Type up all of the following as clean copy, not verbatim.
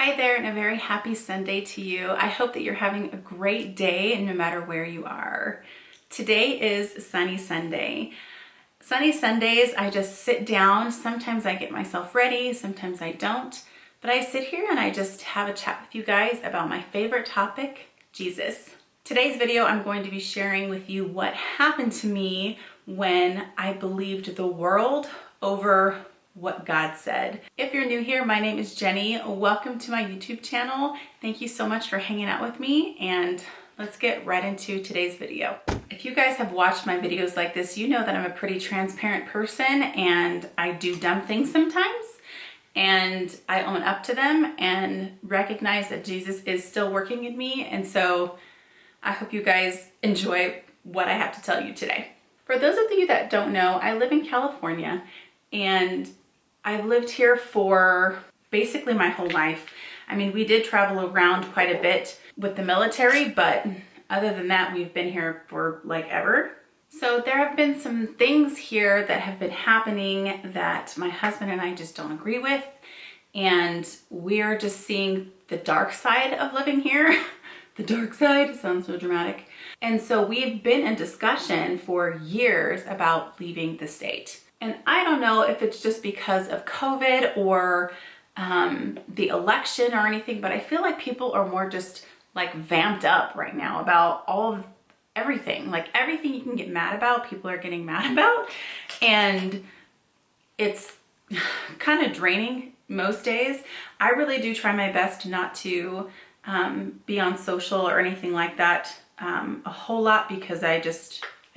Hi there, and a very happy Sunday to you. I hope that you're having a great day no matter where you are. Today is Sunny Sunday. Sunny Sundays, I just sit down. Sometimes I get myself ready, sometimes I don't. But I sit here and I just have a chat with you guys about my favorite topic, Jesus. Today's video, I'm going to be sharing with you what happened to me when I believed the world over what God said. If you're new here, my name is Jenny. Welcome to my YouTube channel. Thank you so much for hanging out with me, and let's get right into today's video. If you guys have watched my videos like this, you know that I'm a pretty transparent person and I do dumb things sometimes, and I own up to them and recognize that Jesus is still working in me. And so I hope you guys enjoy what I have to tell you today. For those of you that don't know, I live in California, and I've lived here for basically my whole life. I mean, we did travel around quite a bit with the military, but other than that, we've been here for like ever. So there have been some things here that have been happening that my husband and I just don't agree with. And we're just seeing the dark side of living here. The dark side sounds so dramatic. And so we've been in discussion for years about leaving the state. And I don't know if it's just because of COVID or the election or anything, but I feel like people are more just like vamped up right now about all of everything. Like everything you can get mad about, people are getting mad about. And it's kind of draining most days. I really do try my best not to be on social or anything like that a whole lot, because I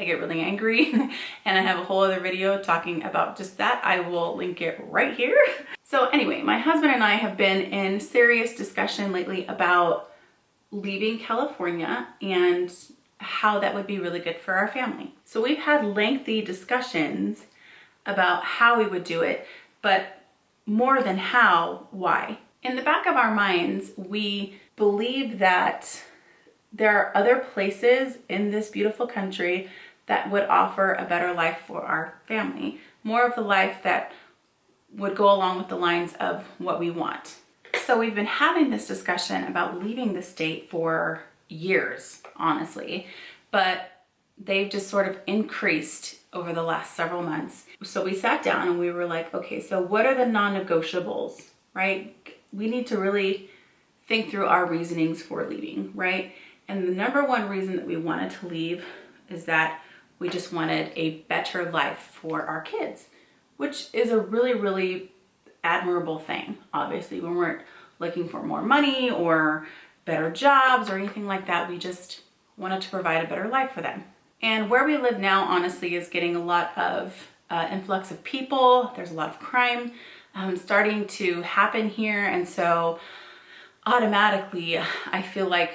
get really angry and I have a whole other video talking about just that. I will link it right here. So anyway, my husband and I have been in serious discussion lately about leaving California and how that would be really good for our family. So we've had lengthy discussions about how we would do it, but more than how, why. In the back of our minds, we believe that there are other places in this beautiful country that would offer a better life for our family, more of the life that would go along with the lines of what we want. So we've been having this discussion about leaving the state for years, honestly, but they've just sort of increased over the last several months. So we sat down and we were like, okay, so what are the non-negotiables, right? We need to really think through our reasonings for leaving, right? And the number one reason that we wanted to leave is that we just wanted a better life for our kids, which is a really, really admirable thing. Obviously, we weren't looking for more money or better jobs or anything like that. We just wanted to provide a better life for them. And where we live now, honestly, is getting a lot of influx of people. There's a lot of crime starting to happen here. And so automatically, I feel like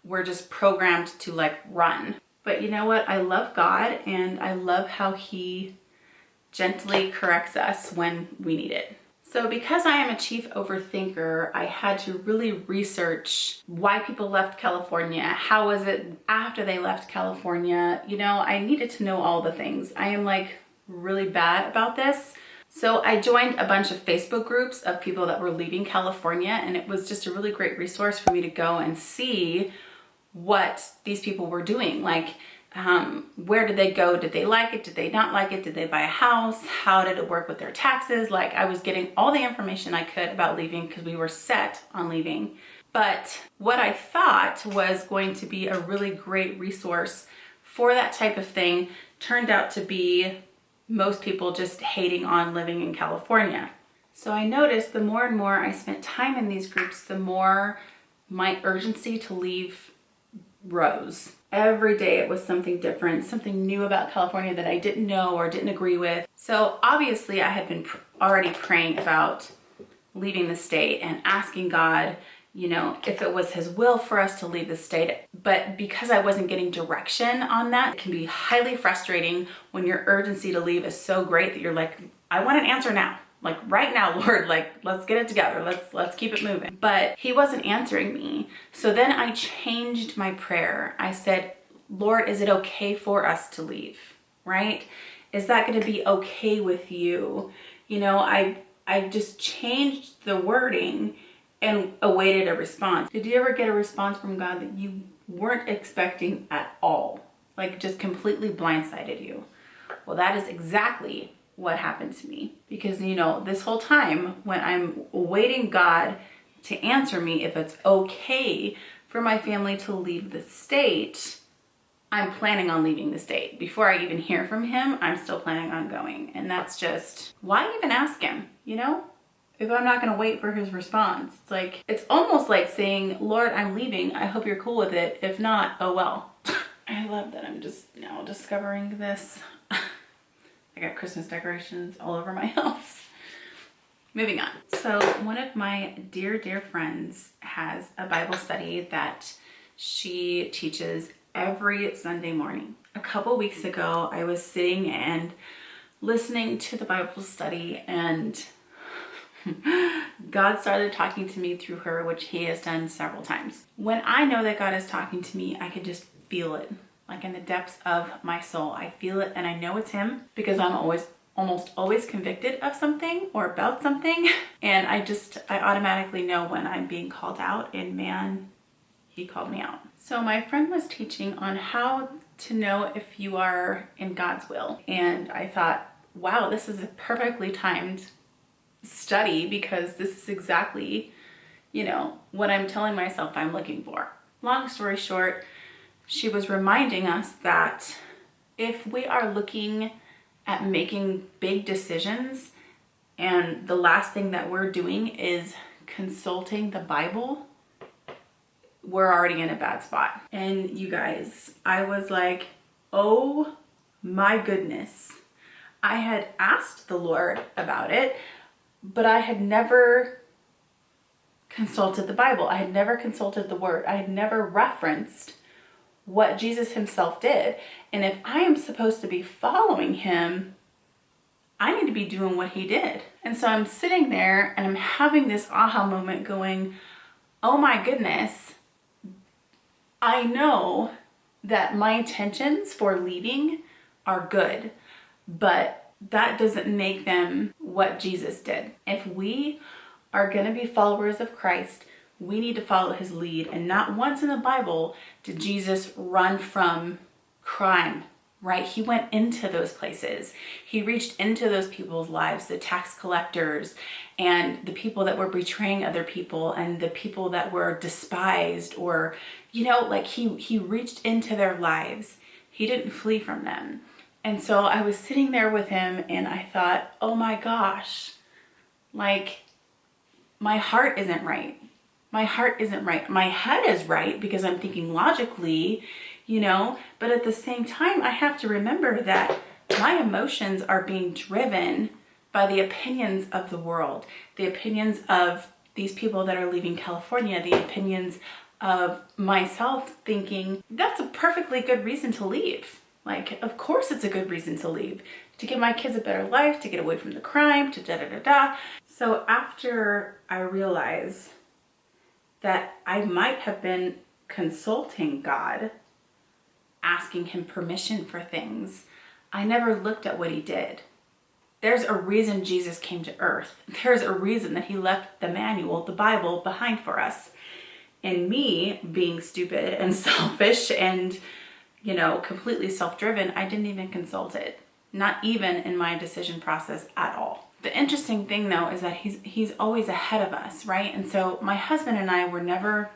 we're just programmed to like run. But you know what? I love God, and I love how He gently corrects us when we need it. So because I am a chief overthinker, I had to really research why people left California. How was it after they left California? You know, I needed to know all the things. I am like really bad about this. So I joined a bunch of Facebook groups of people that were leaving California, and it was just a really great resource for me to go and see what these people were doing. Like, where did they go? Did they like it? Did they not like it? Did they buy a house? How did it work with their taxes? Like, I was getting all the information I could about leaving because we were set on leaving. But what I thought was going to be a really great resource for that type of thing turned out to be most people just hating on living in California. So I noticed the more and more I spent time in these groups, the more my urgency to leave rose. Every day it was something different, something new about California that I didn't know or didn't agree with. So obviously I had been already praying about leaving the state and asking God, you know, if it was His will for us to leave the state. But because I wasn't getting direction on that, it can be highly frustrating when your urgency to leave is so great that you're like, I want an answer now. Like right now, Lord, like let's get it together. Let's keep it moving. But He wasn't answering me. So then I changed my prayer. I said, Lord, is it okay for us to leave? Right? Is that going to be okay with you? You know, I just changed the wording and awaited a response. Did you ever get a response from God that you weren't expecting at all? Like just completely blindsided you? Well, that is exactly what happened to me. Because, you know, this whole time when I'm waiting God to answer me if it's okay for my family to leave the state, I'm planning on leaving the state. Before I even hear from him, I'm still planning on going. And that's just, why even ask him, you know? If I'm not gonna wait for his response. It's like, it's almost like saying, Lord, I'm leaving. I hope you're cool with it. If not, oh well. I love that I'm just now discovering this. I got Christmas decorations all over my house. Moving on. So one of my dear friends has a Bible study that she teaches every Sunday morning. A couple weeks ago, I was sitting and listening to the Bible study, and God started talking to me through her, which he has done several times. When I know that God is talking to me, I can just feel it, like in the depths of my soul. I feel it and I know it's him because I'm almost always convicted of something or about something. And I automatically know when I'm being called out, and man, he called me out. So my friend was teaching on how to know if you are in God's will. And I thought, wow, this is a perfectly timed study because this is exactly, you know, what I'm telling myself I'm looking for. Long story short, she was reminding us that if we are looking at making big decisions and the last thing that we're doing is consulting the Bible, we're already in a bad spot. And you guys, I was like, oh my goodness. I had asked the Lord about it, but I had never consulted the Bible. I had never consulted the Word. I had never referenced what Jesus himself did. And if I am supposed to be following him, I need to be doing what he did. And so I'm sitting there and I'm having this aha moment going, oh my goodness, I know that my intentions for leaving are good, but that doesn't make them what Jesus did. If we are going to be followers of Christ, we need to follow his lead. And not once in the Bible did Jesus run from crime, right? He went into those places. He reached into those people's lives, the tax collectors and the people that were betraying other people and the people that were despised, or, you know, like he reached into their lives. He didn't flee from them. And so I was sitting there with him and I thought, oh my gosh, like my heart isn't right. My heart isn't right. My head is right because I'm thinking logically, you know, but at the same time, I have to remember that my emotions are being driven by the opinions of the world, the opinions of these people that are leaving California, the opinions of myself thinking that's a perfectly good reason to leave. Like, of course it's a good reason to leave, to give my kids a better life, to get away from the crime, to da-da-da-da. So after I realized that I might have been consulting God, asking him permission for things, I never looked at what he did. There's a reason Jesus came to earth. There's a reason that he left the manual, the Bible, behind for us. And me being stupid and selfish and, you know, completely self-driven, I didn't even consult it. Not even in my decision process at all. The interesting thing though is that he's always ahead of us, right? And so my husband and I were never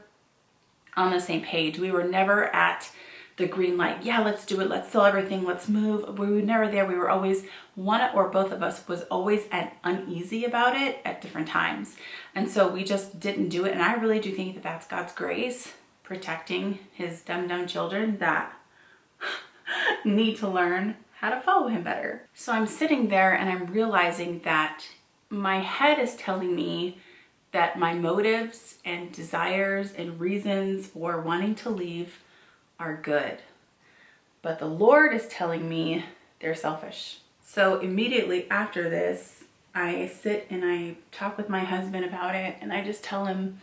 on the same page. We were never at the green light. Yeah, let's do it. Let's sell everything. Let's move. We were never there. We were always, one or both of us was always uneasy about it at different times. And so we just didn't do it. And I really do think that that's God's grace protecting his dumb children that need to learn how to follow him better. So I'm sitting there and I'm realizing that my head is telling me that my motives and desires and reasons for wanting to leave are good. But the Lord is telling me they're selfish. So immediately after this, I sit and I talk with my husband about it and I just tell him,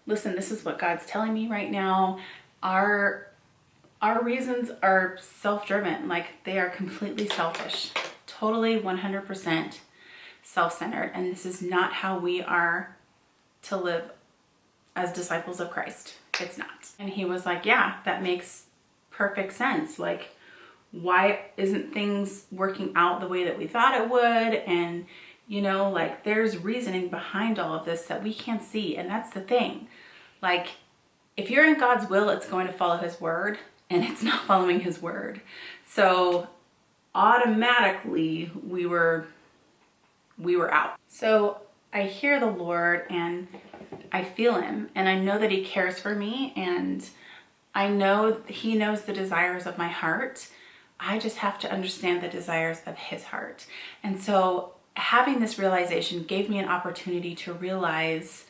listen, this is what God's telling me right now. Our reasons are self-driven, like they are completely selfish, totally 100% self-centered. And this is not how we are to live as disciples of Christ. It's not. And he was like, yeah, that makes perfect sense. Like, why isn't things working out the way that we thought it would? And, you know, like, there's reasoning behind all of this that we can't see. And that's the thing. Like, if you're in God's will, it's going to follow his word, and it's not following his word. So automatically we were out. So I hear the Lord and I feel him, and I know that he cares for me, and I know he knows the desires of my heart. I just have to understand the desires of his heart. And so having this realization gave me an opportunity to realize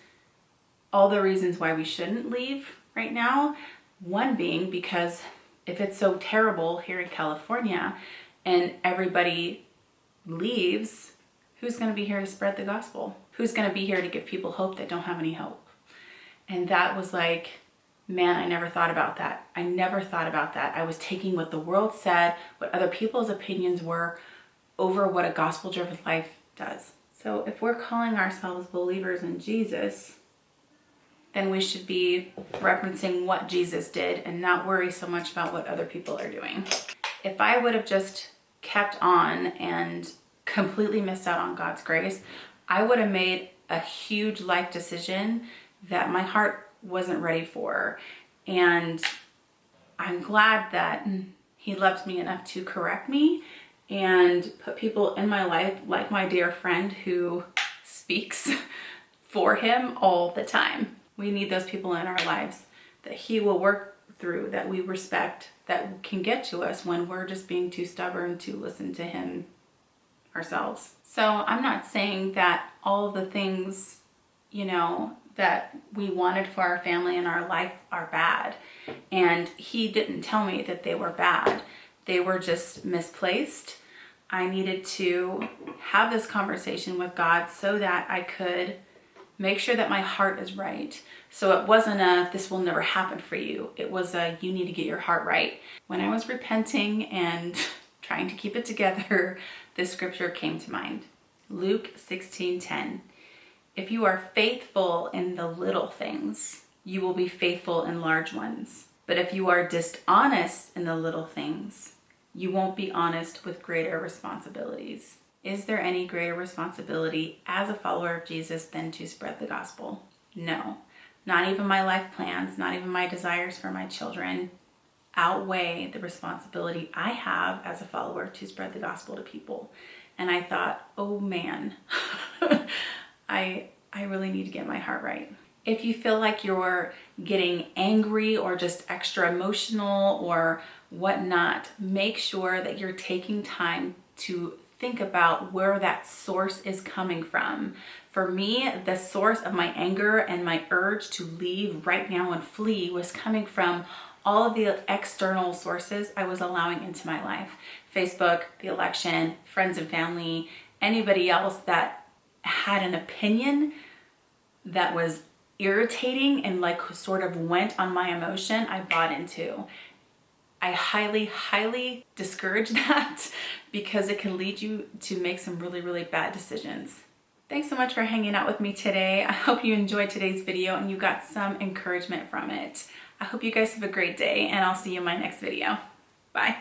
all the reasons why we shouldn't leave right now. One being because if it's so terrible here in California and everybody leaves, who's going to be here to spread the gospel? Who's going to be here to give people hope that don't have any hope? And that was like, man, I never thought about that. I never thought about that. I was taking what the world said, what other people's opinions were, over what a gospel-driven life does. So if we're calling ourselves believers in Jesus, then we should be referencing what Jesus did and not worry so much about what other people are doing. If I would have just kept on and completely missed out on God's grace, I would have made a huge life decision that my heart wasn't ready for. And I'm glad that he loved me enough to correct me and put people in my life, like my dear friend who speaks for him all the time. We need those people in our lives that he will work through, that we respect, that can get to us when we're just being too stubborn to listen to him ourselves. So I'm not saying that all the things, you know, that we wanted for our family and our life are bad. And he didn't tell me that they were bad. They were just misplaced. I needed to have this conversation with God so that I could make sure that my heart is right. So it wasn't a, this will never happen for you. It was a, you need to get your heart right. When I was repenting and trying to keep it together, this scripture came to mind. Luke 16:10. If you are faithful in the little things, you will be faithful in large ones. But if you are dishonest in the little things, you won't be honest with greater responsibilities. Is there any greater responsibility as a follower of Jesus than to spread the gospel? No. Not even my life plans, not even my desires for my children outweigh the responsibility I have as a follower to spread the gospel to people. And I thought, oh man, I really need to get my heart right. If you feel like you're getting angry or just extra emotional or whatnot, make sure that you're taking time to think about where that source is coming from. For me, the source of my anger and my urge to leave right now and flee was coming from all of the external sources I was allowing into my life. Facebook, the election, friends and family, anybody else that had an opinion that was irritating and like sort of went on my emotion, I bought into. I highly, highly discourage that because it can lead you to make some really, really bad decisions. Thanks so much for hanging out with me today. I hope you enjoyed today's video and you got some encouragement from it. I hope you guys have a great day, and I'll see you in my next video. Bye.